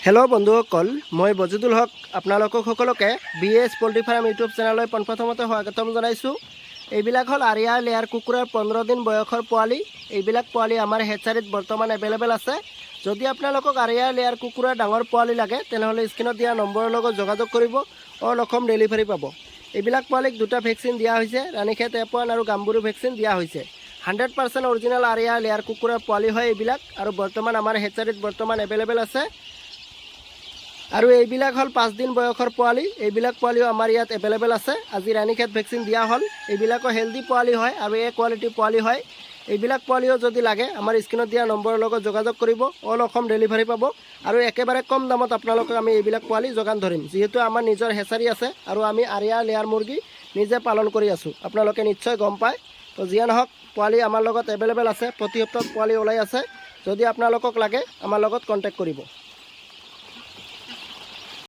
Hello' বন্ধুসকল, মই বজিদুল হক আপোনালোকক সকলোকে BS পল্ট্ৰি ফাৰ্ম ইউটিউব চেনেললৈ পোনপ্ৰথমতে স্বাগতম জনাইছোঁ। এইবিলাক হ'ল আৰিয়া লেয়াৰ কুকুৰাৰ 15 দিন বয়সৰ পোৱালি। এইবিলাক পোৱালি আমাৰ হেচাৰীত বৰ্তমান এভেইলেবল আছে। যদি আপোনালোকক আৰিয়া লেয়াৰ কুকুৰাৰ ডাঙৰ পোৱালি লাগে তেনেহ'লে স্ক্ৰীনত দিয়া নম্বৰৰ লগত যোগাযোগ কৰিব। অল অসম ডেলিভাৰী পাব। এইবিলাক পোৱালিক দুটা ভেকচিন দিয়া হৈছে, ৰাণীখেত F1 আৰু গাম্বুৰু ভেকচিন দিয়া হৈছে। 100% অৰিজিনেল আৰিয়া লেয়াৰ কুকুৰাৰ পোৱালি হয় এইবিলাক, আৰু বৰ্তমান আমাৰ হেচাৰীত বৰ্তমান এভেইলেবল আছে। আৰু এইবিলাক হ'ল 5 দিন বয়সৰ পোৱালি। এইবিলাক পোৱালিও আমাৰ ইয়াত এভেইলেবল আছে। আজি ৰাণীখেত ভেকচিন দিয়া হ'ল। এইবিলাকো হেল্ডি পোৱালি হয় আৰু এ কোৱালিটি পোৱালি হয়। এইবিলাক পোৱালিও যদি লাগে আমাৰ স্ক্ৰীনত দিয়া নম্বৰৰ লগত যোগাযোগ কৰিব। অল অসম ডেলিভাৰী পাব আৰু একেবাৰে কম দামত আপোনালোকক আমি এইবিলাক পোৱালি যোগান ধৰিম, যিহেতু আমাৰ নিজৰ হেচাৰী আছে আৰু আমি আৰিয়া লেয়াৰ মুৰ্গী নিজে পালন কৰি আছোঁ। আপোনালোকে নিশ্চয় গম পায়। তো যিয়ে নহওক, পোৱালি আমাৰ লগত এভেইলেবল আছে। প্ৰতি সপ্তাহত পোৱালি ওলাই আছে। যদি আপোনালোকক লাগে আমাৰ লগত কণ্টেক্ট কৰিব।